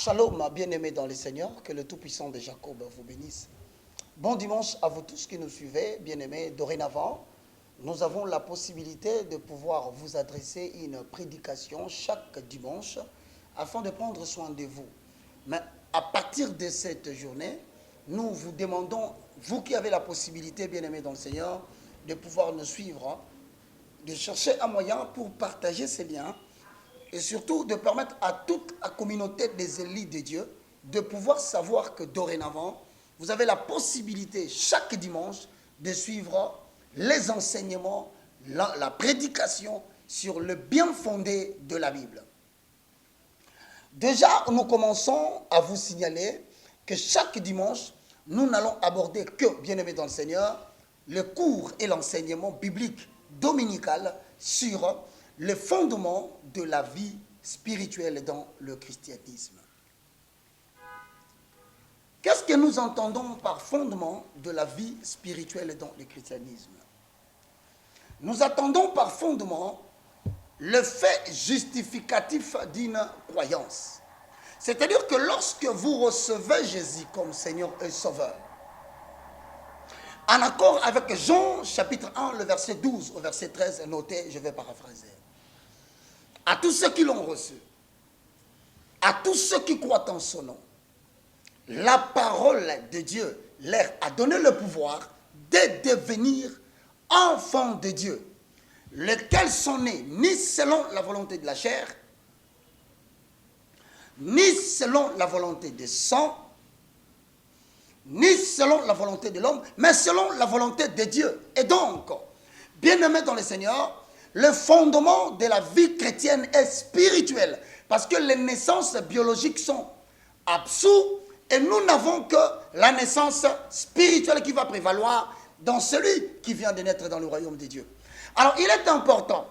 Shalom, bien-aimés dans le Seigneur, que le Tout-Puissant de Jacob vous bénisse. Bon dimanche à vous tous qui nous suivez, bien-aimés. Dorénavant, nous avons la possibilité de pouvoir vous adresser une prédication chaque dimanche afin de prendre soin de vous. Mais à partir de cette journée, nous vous demandons, vous qui avez la possibilité, bien-aimés dans le Seigneur, de pouvoir nous suivre, de chercher un moyen pour partager ces liens et surtout de permettre à toute la communauté des élus de Dieu de pouvoir savoir que dorénavant, vous avez la possibilité chaque dimanche de suivre les enseignements, la prédication sur le bien fondé de la Bible. Déjà, nous commençons à vous signaler que chaque dimanche, nous n'allons aborder que, bien-aimés dans le Seigneur, le cours et l'enseignement biblique dominical sur le fondement de la vie spirituelle dans le christianisme. Qu'est-ce que nous entendons par fondement de la vie spirituelle dans le christianisme? Nous attendons par fondement le fait justificatif d'une croyance. C'est-à-dire que lorsque vous recevez Jésus comme Seigneur et Sauveur, en accord avec Jean chapitre 1, le verset 12 au verset 13, notez, je vais paraphraser. À tous ceux qui l'ont reçu, à tous ceux qui croient en son nom, la parole de Dieu leur a donné le pouvoir de devenir enfants de Dieu, lesquels sont nés ni selon la volonté de la chair, ni selon la volonté du sang, ni selon la volonté de l'homme, mais selon la volonté de Dieu. Et donc, bien-aimés dans le Seigneur, le fondement de la vie chrétienne est spirituel, parce que les naissances biologiques sont absous, et nous n'avons que la naissance spirituelle qui va prévaloir dans celui qui vient de naître dans le royaume de Dieu. Alors, il est important,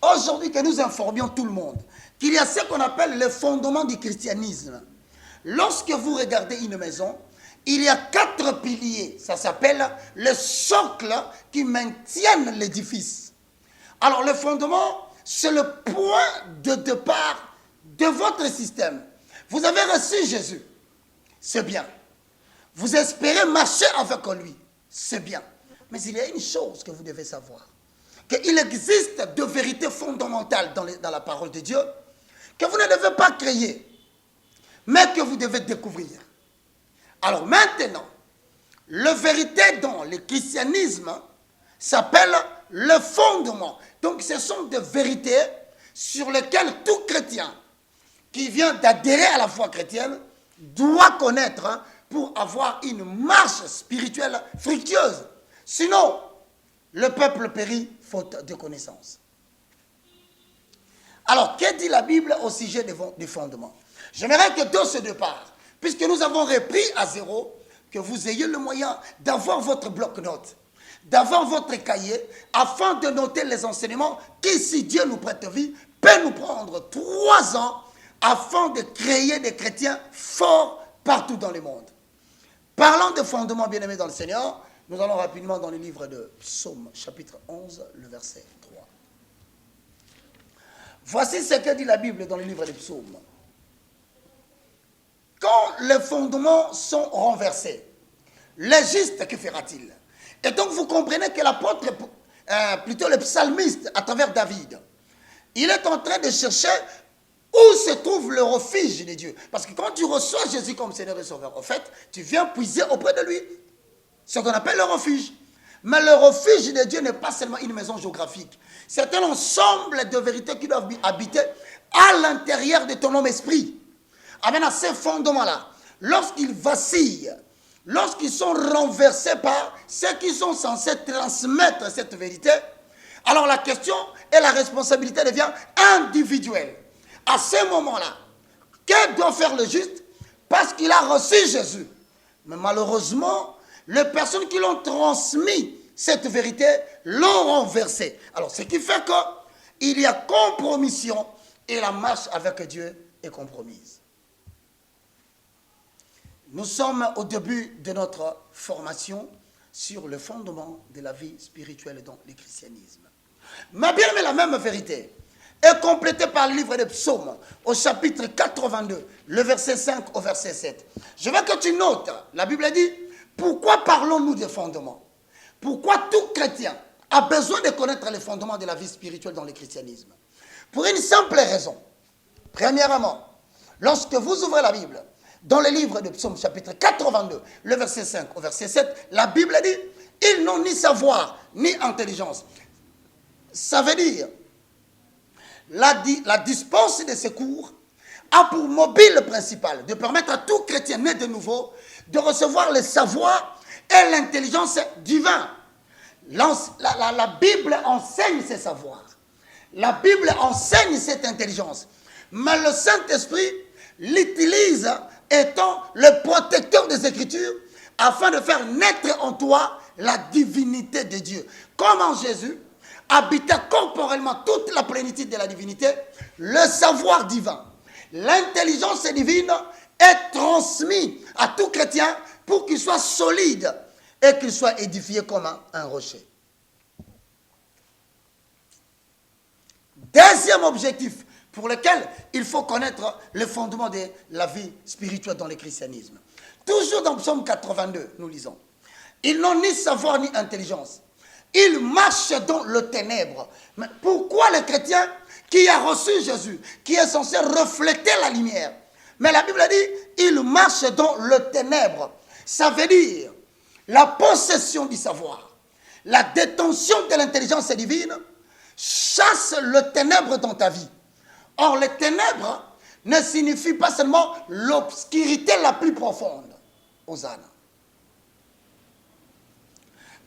aujourd'hui, que nous informions tout le monde qu'il y a ce qu'on appelle le fondement du christianisme. Lorsque vous regardez une maison, il y a 4 piliers. Ça s'appelle le socle qui maintient l'édifice. Alors, le fondement, c'est le point de départ de votre système. Vous avez reçu Jésus, c'est bien. Vous espérez marcher avec lui, c'est bien. Mais il y a une chose que vous devez savoir, qu'il existe de vérités fondamentales dans la parole de Dieu, que vous ne devez pas créer, mais que vous devez découvrir. Alors maintenant, la vérité dans le christianisme s'appelle le fondement. Donc ce sont des vérités sur lesquelles tout chrétien qui vient d'adhérer à la foi chrétienne doit connaître pour avoir une marche spirituelle fructueuse. Sinon, le peuple périt faute de connaissance. Alors, que dit la Bible au sujet des fondements? J'aimerais que de ce départ, puisque nous avons repris à zéro, que vous ayez le moyen d'avoir votre bloc-notes, d'avoir votre cahier, afin de noter les enseignements qui, si Dieu nous prête vie, peut nous prendre 3 ans afin de créer des chrétiens forts partout dans le monde. Parlant de fondements bien-aimés dans le Seigneur, nous allons rapidement dans le livre de Psaume, chapitre 11, le verset 3. Voici ce que dit la Bible dans le livre des Psaumes. Quand les fondements sont renversés, le juste, que fera-t-il? Et donc vous comprenez que l'apôtre, plutôt le psalmiste, à travers David, il est en train de chercher où se trouve le refuge de Dieu. Parce que quand tu reçois Jésus comme Seigneur et Sauveur, en fait, tu viens puiser auprès de lui. Ce qu'on appelle le refuge. Mais le refuge de Dieu n'est pas seulement une maison géographique. C'est un ensemble de vérités qui doivent habiter à l'intérieur de ton homme-esprit. Ah, maintenant, ces fondements-là, lorsqu'ils vacillent, lorsqu'ils sont renversés par ceux qui sont censés transmettre cette vérité, alors la question et la responsabilité devient individuelle. À ce moment-là, que doit faire le juste? Parce qu'il a reçu Jésus. Mais malheureusement, les personnes qui l'ont transmis cette vérité l'ont renversée. Alors, ce qui fait qu'il y a compromission et la marche avec Dieu est compromise. Nous sommes au début de notre formation sur le fondement de la vie spirituelle dans le christianisme. Mais bien, mais la même vérité, est complété par le livre des psaumes, au chapitre 82, le verset 5 au verset 7. Je veux que tu notes, la Bible dit, pourquoi parlons-nous des fondements? Pourquoi tout chrétien a besoin de connaître les fondements de la vie spirituelle dans le christianisme? Pour une simple raison. Premièrement, lorsque vous ouvrez la Bible, dans le livre de Psaume chapitre 82, le verset 5 au verset 7, la Bible dit, ils n'ont ni savoir, ni intelligence. Ça veut dire, la dispense de secours a pour mobile principal de permettre à tout chrétien né de nouveau de recevoir le savoir et l'intelligence divine. La Bible enseigne ces savoirs. La Bible enseigne cette intelligence. Mais le Saint-Esprit l'utilise étant le protecteur des Écritures afin de faire naître en toi la divinité de Dieu. Comme en Jésus habitait corporellement toute la plénitude de la divinité, le savoir divin, l'intelligence divine est transmise à tout chrétien pour qu'il soit solide et qu'il soit édifié comme un rocher. Deuxième objectif pour lequel il faut connaître le fondement de la vie spirituelle dans le christianisme. Toujours dans Psaume 82, nous lisons. Ils n'ont ni savoir ni intelligence. Ils marchent dans le ténèbre. Mais pourquoi le chrétien qui a reçu Jésus, qui est censé refléter la lumière? Mais la Bible dit, ils marchent dans le ténèbre. Ça veut dire la possession du savoir, la détention de l'intelligence divine chasse le ténèbre dans ta vie. Or, le ténèbre ne signifie pas seulement l'obscurité la plus profonde. Hosanna.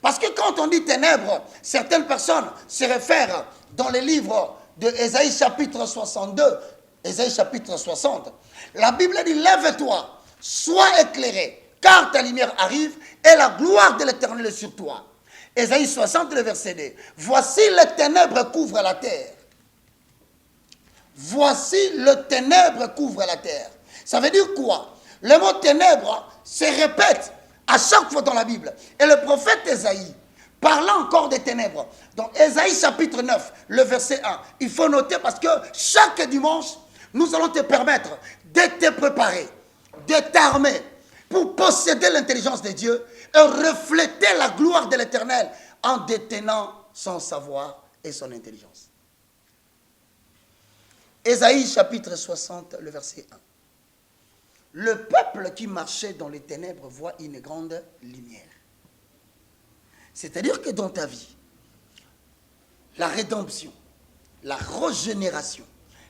Parce que quand on dit ténèbres, certaines personnes se réfèrent dans les livres de Ésaïe chapitre 62, Ésaïe chapitre 60. La Bible dit, lève-toi, sois éclairé, car ta lumière arrive et la gloire de l'Éternel est sur toi. Ésaïe 60, le verset 2. Voici les ténèbres couvrent la terre. Voici le ténèbre couvre la terre. Ça veut dire quoi? Le mot ténèbres se répète à chaque fois dans la Bible. Et le prophète Ésaïe, parlant encore des ténèbres, dans Ésaïe chapitre 9, le verset 1, il faut noter parce que chaque dimanche, nous allons te permettre de te préparer, de t'armer pour posséder l'intelligence de Dieu et refléter la gloire de l'Éternel en détenant son savoir et son intelligence. Ésaïe chapitre 60, le verset 1. Le peuple qui marchait dans les ténèbres voit une grande lumière. C'est-à-dire que dans ta vie, la rédemption, la régénération,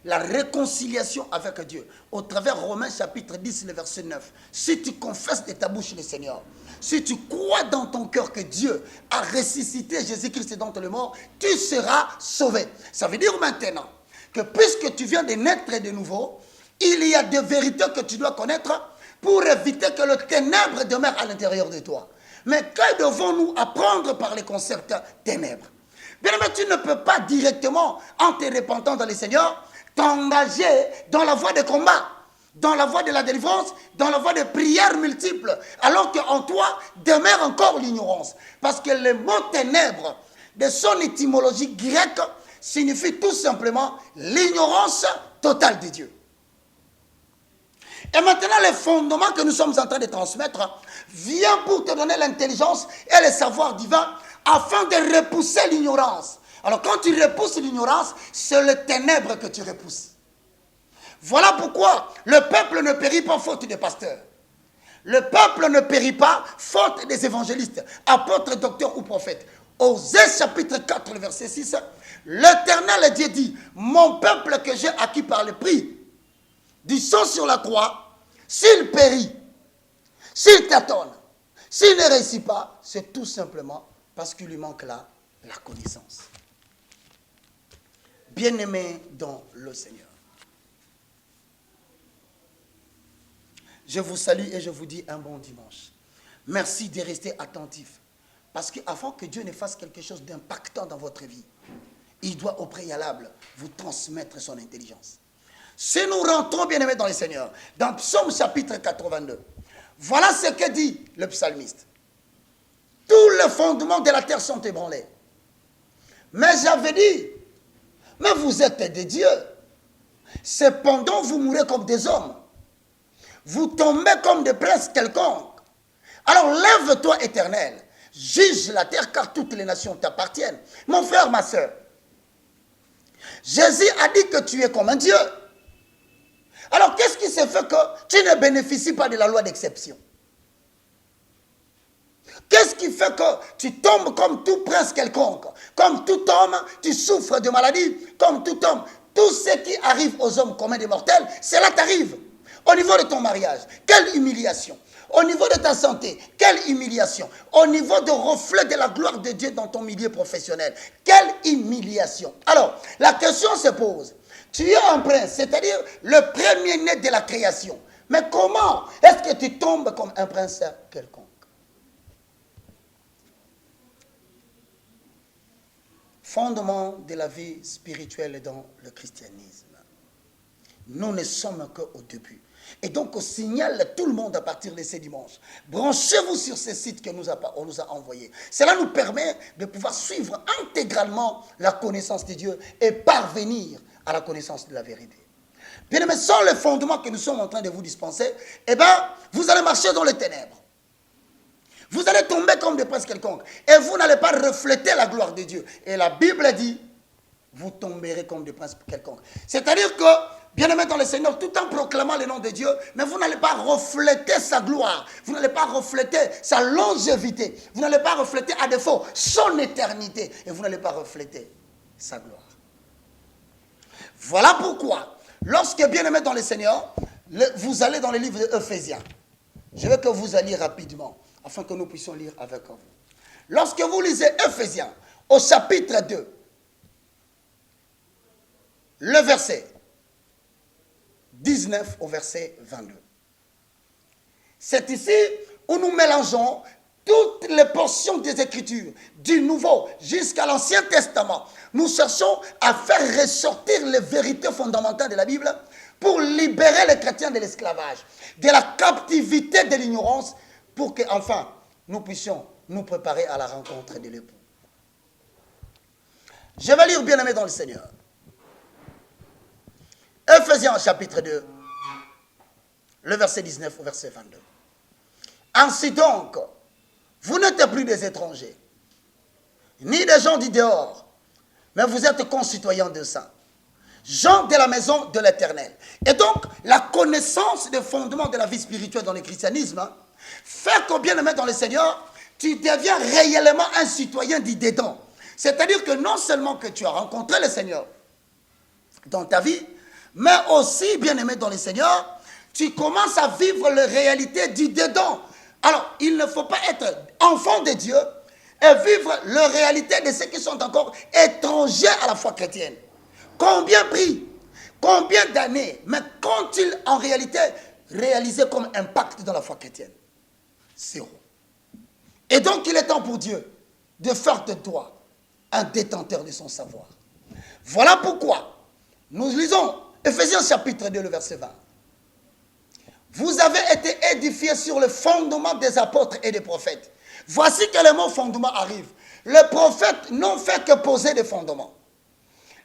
la réconciliation avec Dieu, au travers Romains chapitre 10, le verset 9, si tu confesses de ta bouche le Seigneur, si tu crois dans ton cœur que Dieu a ressuscité Jésus-Christ d'entre les morts, tu seras sauvé. Ça veut dire maintenant que puisque tu viens de naître de nouveau, il y a des vérités que tu dois connaître pour éviter que le ténèbre demeure à l'intérieur de toi. Mais que devons-nous apprendre par les concepts ténèbres? Bien, mais tu ne peux pas directement, en te repentant dans le Seigneur, t'engager dans la voie de combat, dans la voie de la délivrance, dans la voie de prières multiples, alors qu'en toi demeure encore l'ignorance. Parce que le mot ténèbres, de son étymologie grecque, signifie tout simplement l'ignorance totale de Dieu. Et maintenant, le fondement que nous sommes en train de transmettre vient pour te donner l'intelligence et le savoir divin afin de repousser l'ignorance. Alors, quand tu repousses l'ignorance, c'est le ténèbre que tu repousses. Voilà pourquoi le peuple ne périt pas faute des pasteurs. Le peuple ne périt pas faute des évangélistes, apôtres, docteurs ou prophètes. Osée chapitre 4, le verset 6, l'Éternel Dieu dit, mon peuple que j'ai acquis par le prix du sang sur la croix, s'il périt, s'il tâtonne, s'il ne réussit pas, c'est tout simplement parce qu'il lui manque la connaissance. Bien-aimés dans le Seigneur, je vous salue et je vous dis un bon dimanche. Merci de rester attentifs. Parce qu'avant que Dieu ne fasse quelque chose d'impactant dans votre vie, il doit au préalable vous transmettre son intelligence. Si nous rentrons, bien-aimés dans le Seigneur, dans Psaume chapitre 82, voilà ce que dit le psalmiste. Tous les fondements de la terre sont ébranlés. Mais j'avais dit, Mais vous êtes des dieux. Cependant, vous mourrez comme des hommes. Vous tombez comme des princes quelconques. Alors lève-toi, Éternel. Juge la terre, car toutes les nations t'appartiennent. Mon frère, ma soeur, Jésus a dit que tu es comme un Dieu. Alors qu'est-ce qui se fait que tu ne bénéficies pas de la loi d'exception? Qu'est-ce qui fait que tu tombes comme tout prince quelconque? Comme tout homme, tu souffres de maladie. Comme tout homme, tout ce qui arrive aux hommes communs des mortels, cela t'arrive. Au niveau de ton mariage, quelle humiliation. Au niveau de ta santé, quelle humiliation. Au niveau de reflet de la gloire de Dieu dans ton milieu professionnel, quelle humiliation. Alors, la question se pose. Tu es un prince, c'est-à-dire le premier-né de la création. Mais comment est-ce que tu tombes comme un prince quelconque? Fondement de la vie spirituelle dans le christianisme. Nous ne sommes qu'au début. Et donc, on signale tout le monde à partir de ce dimanche. Branchez-vous sur ces sites que on nous a envoyés. Cela nous permet de pouvoir suivre intégralement la connaissance de Dieu et parvenir à la connaissance de la vérité. Bien aimé, sans le fondement que nous sommes en train de vous dispenser, eh bien, vous allez marcher dans les ténèbres. Vous allez tomber comme des princes quelconques. Et vous n'allez pas refléter la gloire de Dieu. Et la Bible dit, vous tomberez comme des princes quelconques. C'est-à-dire que, bien aimé dans le Seigneur, tout en proclamant le nom de Dieu, mais vous n'allez pas refléter sa gloire. Vous n'allez pas refléter sa longévité. Vous n'allez pas refléter, à défaut, son éternité. Et vous n'allez pas refléter sa gloire. Voilà pourquoi, lorsque, bien aimé dans le Seigneur, vous allez dans le livre d'Éphésiens. Je veux que vous alliez rapidement, afin que nous puissions lire avec vous. Lorsque vous lisez Éphésiens, au chapitre 2, le verset 19 au verset 22. C'est ici où nous mélangeons toutes les portions des Écritures, du Nouveau jusqu'à l'Ancien Testament. Nous cherchons à faire ressortir les vérités fondamentales de la Bible pour libérer les chrétiens de l'esclavage, de la captivité de l'ignorance, pour que, enfin, nous puissions nous préparer à la rencontre de l'époux. Je vais lire, bien-aimé dans le Seigneur. Éphésiens chapitre 2, le verset 19 au verset 22. Ainsi donc, vous n'êtes plus des étrangers, ni des gens du dehors, mais vous êtes concitoyens de saints, gens de la maison de l'Éternel. Et donc, la connaissance des fondements de la vie spirituelle dans le christianisme fait qu'au bien-aimé dans le Seigneur, tu deviens réellement un citoyen du dedans. C'est-à-dire que non seulement que tu as rencontré le Seigneur dans ta vie, mais aussi, bien-aimé dans le Seigneur, tu commences à vivre les réalités du dedans. Alors, il ne faut pas être enfant de Dieu et vivre les réalités de ceux qui sont encore étrangers à la foi chrétienne. Combien pris, combien d'années, mais qu'ont-ils en réalité réalisé comme impact dans la foi chrétienne? Zéro. Et donc, il est temps pour Dieu de faire de toi un détenteur de son savoir. Voilà pourquoi nous lisons Éphésiens chapitre 2, le verset 20. Vous avez été édifiés sur le fondement des apôtres et des prophètes. Voici que le mot fondement arrive. Les prophètes n'ont fait que poser des fondements.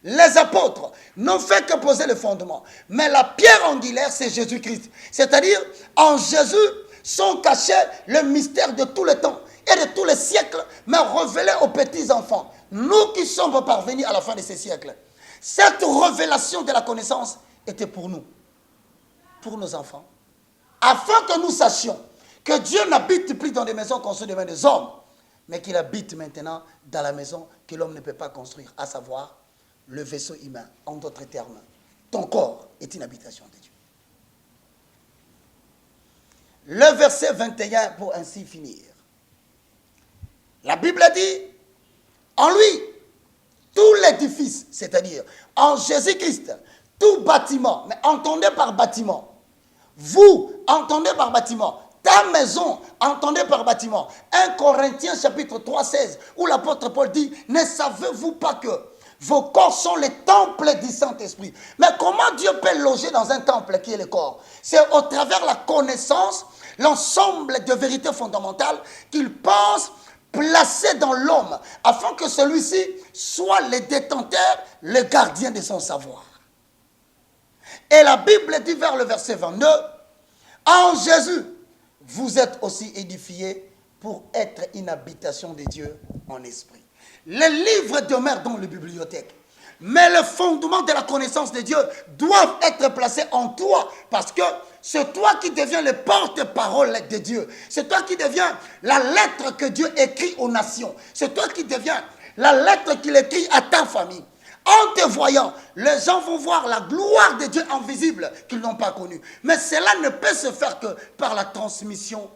Les apôtres n'ont fait que poser le fondement. Mais la pierre angulaire, c'est Jésus-Christ. C'est-à-dire, en Jésus sont cachés le mystère de tout le temps et de tous les siècles, mais révélé aux petits-enfants. Nous qui sommes parvenus à la fin de ces siècles. Cette révélation de la connaissance était pour nous, pour nos enfants, afin que nous sachions que Dieu n'habite plus dans des maisons construites de mains des hommes, mais qu'il habite maintenant dans la maison que l'homme ne peut pas construire, à savoir le vaisseau humain. En d'autres termes, ton corps est une habitation de Dieu. Le verset 21 pour ainsi finir. La Bible dit, en lui, tout l'édifice, c'est-à-dire en Jésus-Christ, tout bâtiment, mais entendez par bâtiment, vous entendez par bâtiment, ta maison, entendez par bâtiment. 1 Corinthiens chapitre 3, 16, où l'apôtre Paul dit, ne savez-vous pas que vos corps sont les temples du Saint-Esprit? Mais comment Dieu peut loger dans un temple qui est le corps? C'est au travers de la connaissance, l'ensemble de vérités fondamentales qu'il pense placé dans l'homme, afin que celui-ci soit le détenteur, le gardien de son savoir. Et la Bible dit vers le verset 22, en Jésus, vous êtes aussi édifiés pour être une habitation de Dieu en esprit. Les livres demeurent dans les bibliothèques. Mais le fondement de la connaissance de Dieu doivent être placés en toi. Parce que c'est toi qui deviens le porte-parole de Dieu. C'est toi qui deviens la lettre que Dieu écrit aux nations. C'est toi qui deviens la lettre qu'il écrit à ta famille. En te voyant, les gens vont voir la gloire de Dieu invisible qu'ils n'ont pas connue. Mais cela ne peut se faire que par la transmission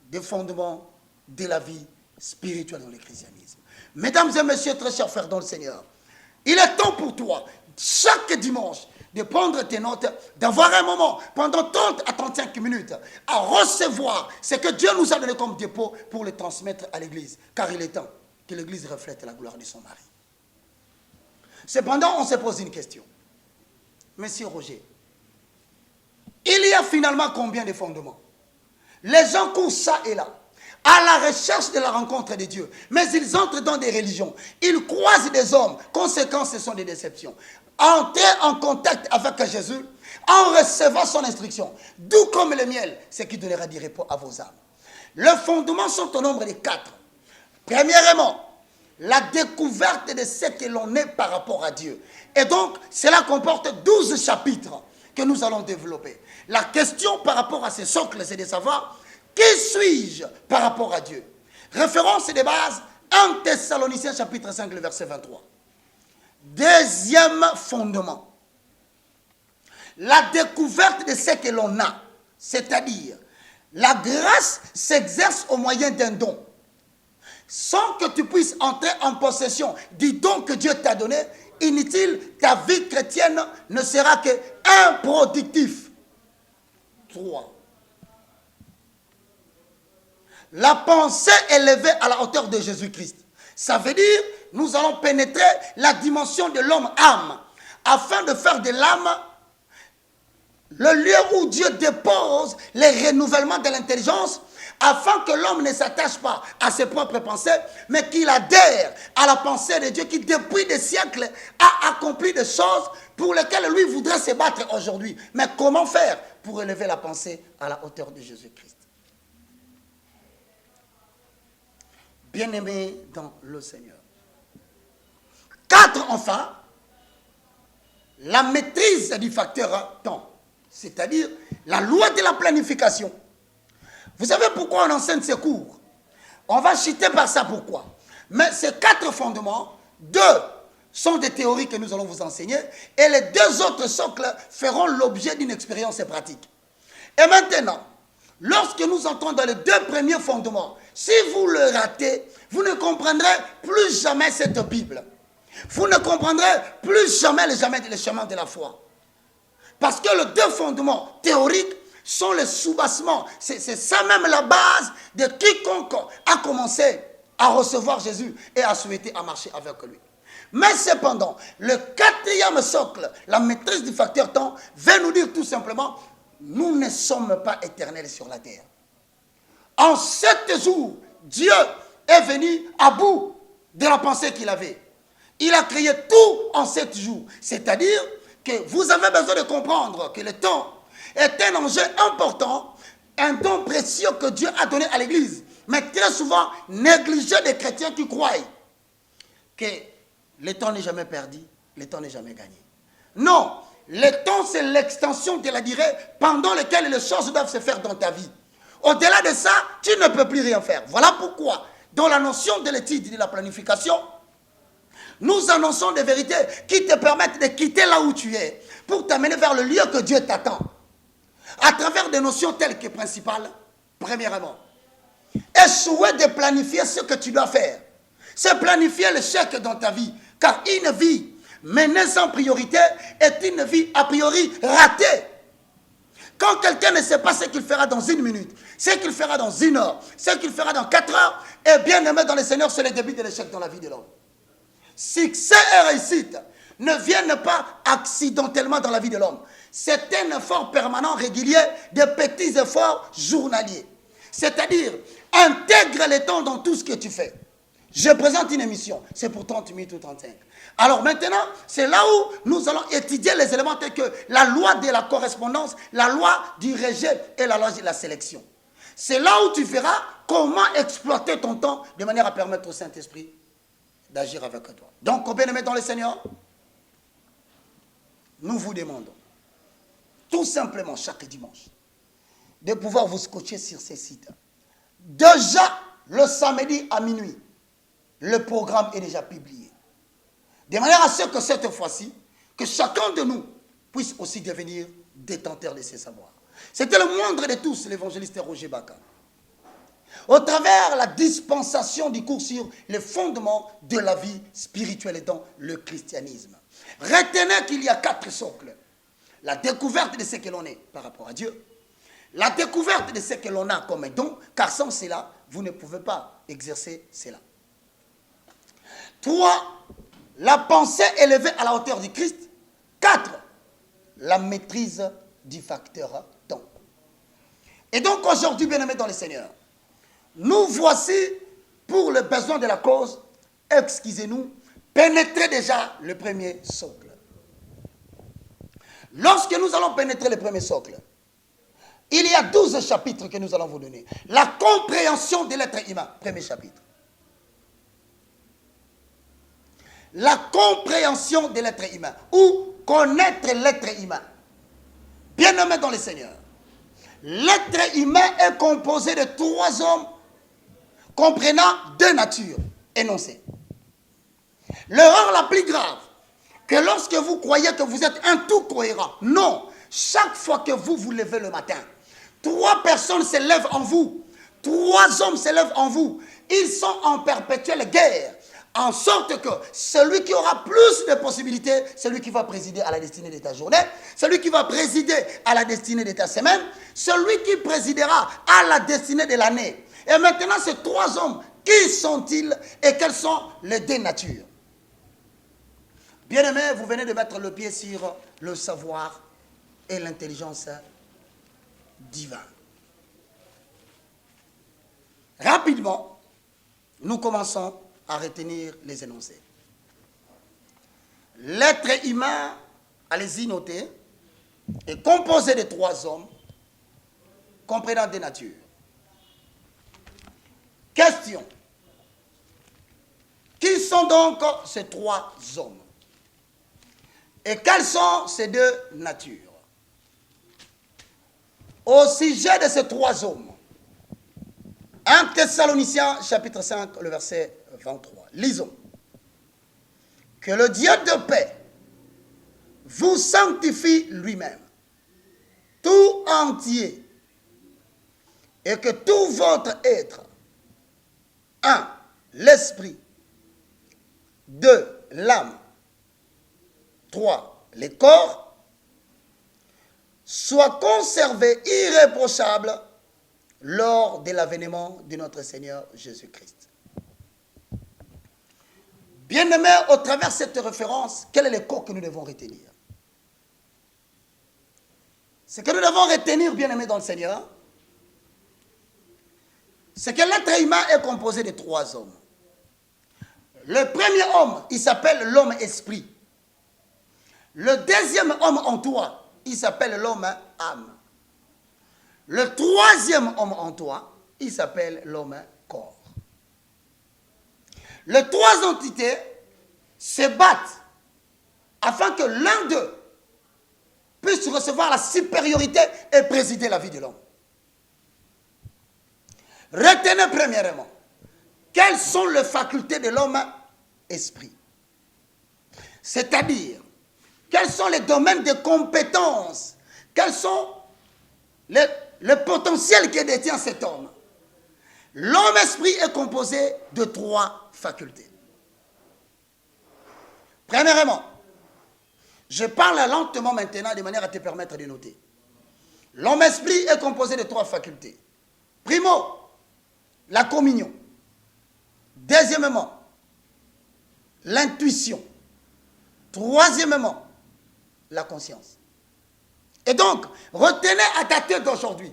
des fondements de la vie spirituelle dans le christianisme. Mesdames et messieurs, très chers frères dans le Seigneur, il est temps pour toi, chaque dimanche, de prendre tes notes, d'avoir un moment pendant 30 à 35 minutes à recevoir ce que Dieu nous a donné comme dépôt pour le transmettre à l'Église. Car il est temps que l'Église reflète la gloire de son mari. Cependant, on se pose une question. Monsieur Roger, il y a finalement combien de fondements? Les gens courent ça et là, à la recherche de la rencontre de Dieu. Mais ils entrent dans des religions. Ils croisent des hommes. Conséquence, ce sont des déceptions. Entrer en contact avec Jésus, en recevant son instruction, doux comme le miel, ce qui donnera du repos à vos âmes. Les fondements sont au nombre de 4. Premièrement, la découverte de ce que l'on est par rapport à Dieu. Et donc, cela comporte 12 chapitres que nous allons développer. La question par rapport à ces socles, c'est de savoir qui suis-je par rapport à Dieu. Référence de base, 1 Thessaloniciens chapitre 5, le verset 23. Deuxième fondement, la découverte de ce que l'on a, c'est-à-dire la grâce s'exerce au moyen d'un don. Sans que tu puisses entrer en possession du don que Dieu t'a donné, inutile, ta vie chrétienne ne sera que improductif. 3. La pensée élevée à la hauteur de Jésus-Christ. Ça veut dire, nous allons pénétrer la dimension de l'homme-âme, afin de faire de l'âme le lieu où Dieu dépose les renouvellements de l'intelligence, afin que l'homme ne s'attache pas à ses propres pensées, mais qu'il adhère à la pensée de Dieu qui, depuis des siècles, a accompli des choses pour lesquelles lui voudrait se battre aujourd'hui. Mais comment faire pour élever la pensée à la hauteur de Jésus-Christ? Bien-aimés dans le Seigneur. 4, enfin, la maîtrise du facteur temps, c'est-à-dire la loi de la planification. Vous savez pourquoi on enseigne ces cours? On va chuter par ça, pourquoi? Mais ces 4 fondements, 2 sont des théories que nous allons vous enseigner, et les 2 autres socles feront l'objet d'une expérience pratique. Et maintenant, lorsque nous entrons dans les 2 premiers fondements, si vous le ratez, vous ne comprendrez plus jamais cette Bible. Vous ne comprendrez plus jamais le chemin de la foi. Parce que les 2 fondements théoriques sont les sous-bassements. C'est ça même la base de quiconque a commencé à recevoir Jésus et a souhaité à marcher avec lui. Mais cependant, le 4e socle, la maîtrise du facteur temps, va nous dire tout simplement, nous ne sommes pas éternels sur la terre. En 7 jours, Dieu est venu à bout de la pensée qu'il avait. Il a créé tout en 7 jours. C'est-à-dire que vous avez besoin de comprendre que le temps est un enjeu important, un don précieux que Dieu a donné à l'Église. Mais très souvent, négligé des chrétiens qui croient que le temps n'est jamais perdu, le temps n'est jamais gagné. Non, le temps c'est l'extension de la durée pendant laquelle les choses doivent se faire dans ta vie. Au-delà de ça, tu ne peux plus rien faire. Voilà pourquoi, dans la notion de l'étude de la planification, nous annonçons des vérités qui te permettent de quitter là où tu es pour t'amener vers le lieu que Dieu t'attend. À travers des notions telles que principales, premièrement, échouer de planifier ce que tu dois faire. C'est planifier l'échec dans ta vie. Car une vie menée sans priorité est une vie a priori ratée. Quand quelqu'un ne sait pas ce qu'il fera dans 1 minute, ce qu'il fera dans 1 heure, ce qu'il fera dans 4 heures, et bien aimé dans le Seigneur, c'est le début de l'échec dans la vie de l'homme. Succès et réussite ne viennent pas accidentellement dans la vie de l'homme. C'est un effort permanent, régulier, de petits efforts journaliers. C'est-à-dire, intègre les temps dans tout ce que tu fais. Je présente une émission, c'est pour 30 minutes ou 35. Alors maintenant, c'est là où nous allons étudier les éléments tels que la loi de la correspondance, la loi du rejet et la loi de la sélection. C'est là où tu verras comment exploiter ton temps de manière à permettre au Saint-Esprit d'agir avec toi. Donc, bien-aimés dans le Seigneur, nous vous demandons tout simplement chaque dimanche de pouvoir vous scotcher sur ces sites. Déjà, le samedi à minuit, le programme est déjà publié. De manière à ce que cette fois-ci, que chacun de nous puisse aussi devenir détenteur de ses savoirs. C'était le moindre de tous, l'évangéliste Roger Baka. Au travers la dispensation du cours sur les fondements de la vie spirituelle et dans le christianisme. Retenez qu'il y a 4 socles. La découverte de ce que l'on est par rapport à Dieu. La découverte de ce que l'on a comme don, car sans cela, vous ne pouvez pas exercer cela. 3. La pensée élevée à la hauteur du Christ. 4. La maîtrise du facteur temps. Et donc aujourd'hui, bien-aimés dans le Seigneur, nous voici pour le besoin de la cause, excusez-nous, pénétrer déjà le premier socle. Lorsque nous allons pénétrer le premier socle, il y a 12 chapitres que nous allons vous donner. La compréhension de l'être humain, premier chapitre. La compréhension de l'être humain, ou connaître l'être humain. Bien-aimés dans le Seigneur, l'être humain est composé de 3 hommes comprenant 2 natures énoncées. L'erreur la plus grave, que lorsque vous croyez que vous êtes un tout cohérent, non, chaque fois que vous vous levez le matin, 3 personnes se lèvent en vous, 3 hommes se lèvent en vous, ils sont en perpétuelle guerre, en sorte que celui qui aura plus de possibilités, celui qui va présider à la destinée de ta journée, celui qui va présider à la destinée de ta semaine, celui qui présidera à la destinée de l'année. Et maintenant, ces 3 hommes, qui sont-ils et quelles sont les 2 natures? Bien-aimés, vous venez de mettre le pied sur le savoir et l'intelligence divine. Rapidement, nous commençons à retenir les énoncés. L'être humain, allez-y noter, est composé de 3 hommes comprenant 2 natures. Question. Qui sont donc ces 3 hommes? Et quelles sont ces 2 natures? Au sujet de ces 3 hommes, 1 Thessaloniciens chapitre 5, le verset 23. Lisons. Que le Dieu de paix vous sanctifie lui-même, tout entier, et que tout votre être, 1. L'esprit, 2. L'âme, 3. Les corps, soit conservé irréprochable lors de l'avènement de notre Seigneur Jésus-Christ. Bien-aimés, au travers de cette référence, quel est le corps que nous devons retenir? Ce que nous devons retenir, bien-aimés dans le Seigneur, c'est que l'être humain est composé de 3 hommes. Le premier homme, il s'appelle l'homme esprit. Le deuxième homme en toi, il s'appelle l'homme âme. Le 3e homme en toi, il s'appelle l'homme corps. Les 3 entités se battent afin que l'un d'eux puisse recevoir la supériorité et présider la vie de l'homme. Retenez premièrement, quelles sont les facultés de l'homme esprit? C'est-à-dire, quels sont les domaines de compétences? Quels sont le potentiel que détient cet homme? L'homme esprit est composé de 3 facultés. Premièrement, je parle lentement maintenant de manière à te permettre de noter. L'homme esprit est composé de 3 facultés. Primo, la communion. Deuxièmement, l'intuition. Troisièmement, la conscience. Et donc, retenez à ta tête d'aujourd'hui,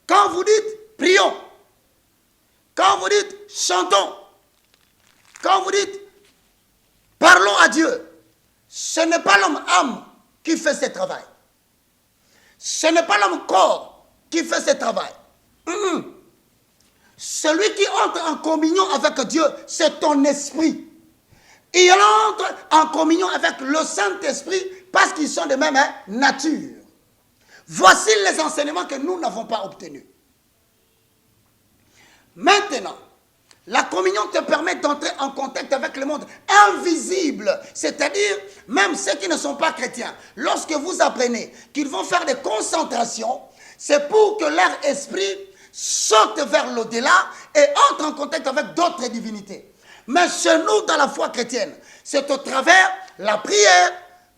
quand vous dites prions, Quand vous dites chantons, quand vous dites parlons à Dieu, ce n'est pas l'homme âme qui fait ce travail. Ce n'est pas l'homme corps qui fait ce travail. Celui qui entre en communion avec Dieu, c'est ton esprit. Il entre en communion avec le Saint-Esprit parce qu'ils sont de même nature. Voici les enseignements que nous n'avons pas obtenus. Maintenant, la communion te permet d'entrer en contact avec le monde invisible, c'est-à-dire même ceux qui ne sont pas chrétiens. Lorsque vous apprenez qu'ils vont faire des concentrations, c'est pour que leur esprit saute vers l'au-delà et entre en contact avec d'autres divinités. Mais chez nous, dans la foi chrétienne, c'est au travers la prière,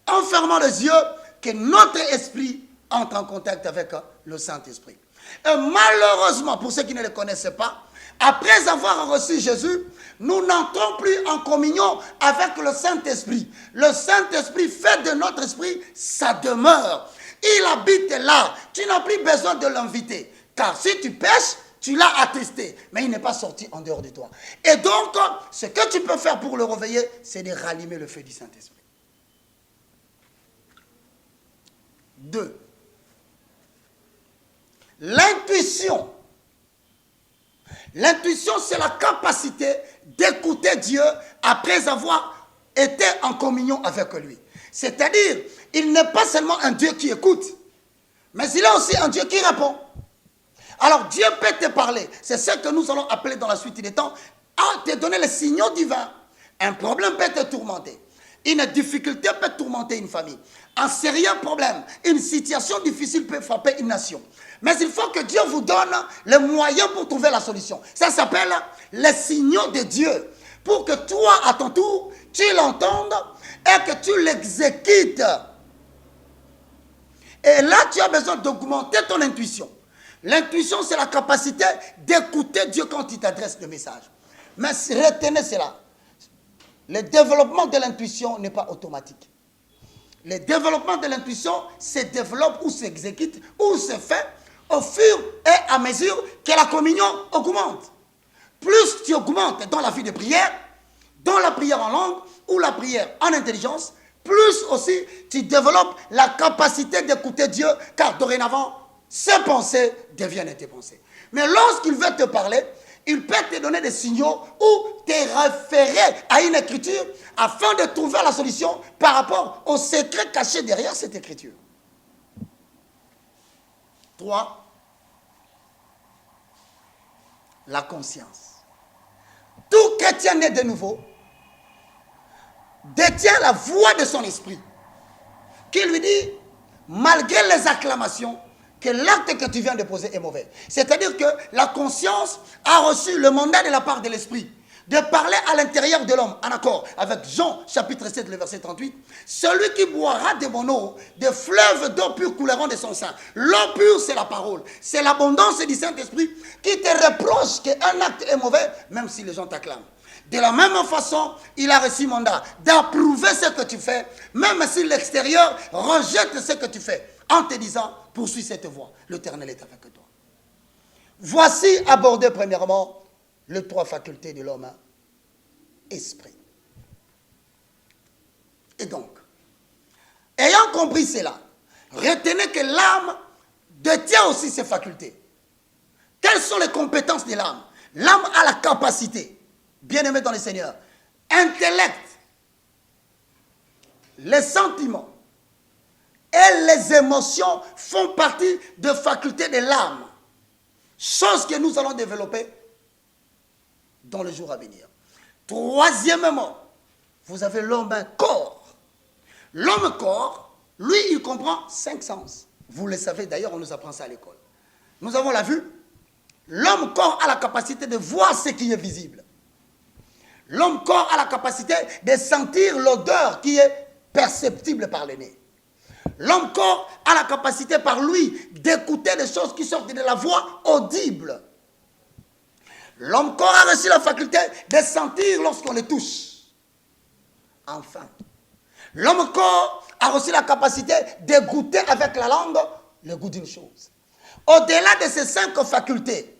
en fermant les yeux, que notre esprit entre en contact avec le Saint-Esprit. Et malheureusement, pour ceux qui ne le connaissaient pas, après avoir reçu Jésus, nous n'entrons plus en communion avec le Saint-Esprit. Le Saint-Esprit fait de notre esprit sa demeure. Il habite là. Tu n'as plus besoin de l'inviter. Car si tu pêches, tu l'as attesté. Mais il n'est pas sorti en dehors de toi. Et donc, ce que tu peux faire pour le réveiller, c'est de rallumer le feu du Saint-Esprit. 2. L'intuition. L'intuition, c'est la capacité d'écouter Dieu après avoir été en communion avec lui. C'est-à-dire, il n'est pas seulement un Dieu qui écoute, mais il est aussi un Dieu qui répond. Alors, Dieu peut te parler. C'est ce que nous allons appeler dans la suite des temps, à te donner les signaux divins. Un problème peut te tourmenter. Une difficulté peut tourmenter une famille. Un sérieux problème, une situation difficile peut frapper une nation. Mais il faut que Dieu vous donne les moyens pour trouver la solution. Ça s'appelle les signaux de Dieu. Pour que toi, à ton tour, tu l'entendes et que tu l'exécutes. Et là, tu as besoin d'augmenter ton intuition. L'intuition, c'est la capacité d'écouter Dieu quand il t'adresse le message. Mais retenez cela. Le développement de l'intuition n'est pas automatique. Le développement de l'intuition se développe ou s'exécute ou se fait au fur et à mesure que la communion augmente. Plus tu augmentes dans la vie de prière, dans la prière en langue ou la prière en intelligence, plus aussi tu développes la capacité d'écouter Dieu, car dorénavant, ses pensées deviennent tes pensées. Mais lorsqu'il veut te parler, il peut te donner des signaux ou te référer à une écriture afin de trouver la solution par rapport au secret caché derrière cette écriture. 3. La conscience. Tout chrétien né de nouveau détient la voix de son esprit qui lui dit, malgré les acclamations, que l'acte que tu viens de poser est mauvais. C'est-à-dire que la conscience a reçu le mandat de la part de l'esprit de parler à l'intérieur de l'homme, en accord avec Jean, chapitre 7, le verset 38. Celui qui boira de mon eau, des fleuves d'eau pure couleront de son sein. L'eau pure, c'est la parole. C'est l'abondance du Saint-Esprit qui te reproche qu'un acte est mauvais, même si les gens t'acclament. De la même façon, il a reçu mandat d'approuver ce que tu fais, même si l'extérieur rejette ce que tu fais, en te disant, poursuis cette voie, l'Éternel est avec toi. Voici abordé premièrement les 3 facultés de l'homme, esprit. Et donc, ayant compris cela, retenez que l'âme détient aussi ses facultés. Quelles sont les compétences de l'âme? L'âme a la capacité, bien aimé dans le Seigneur, intellect, les sentiments et les émotions font partie des facultés de l'âme. Chose que nous allons développer dans les jours à venir. Troisièmement, vous avez l'homme corps. L'homme corps, lui, il comprend 5 sens. Vous le savez, d'ailleurs, on nous apprend ça à l'école. Nous avons la vue. L'homme corps a la capacité de voir ce qui est visible. L'homme corps a la capacité de sentir l'odeur qui est perceptible par le nez. L'homme corps a la capacité par lui d'écouter les choses qui sortent de la voix audible. L'homme corps a reçu la faculté de sentir lorsqu'on le touche. Enfin, l'homme corps a reçu la capacité de goûter avec la langue le goût d'une chose. Au-delà de ces 5 facultés,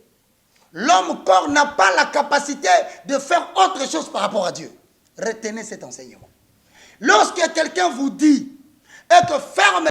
L'homme corps n'a pas la capacité de faire autre chose par rapport à Dieu. Retenez cet enseignement. Lorsque quelqu'un vous dit et que ferme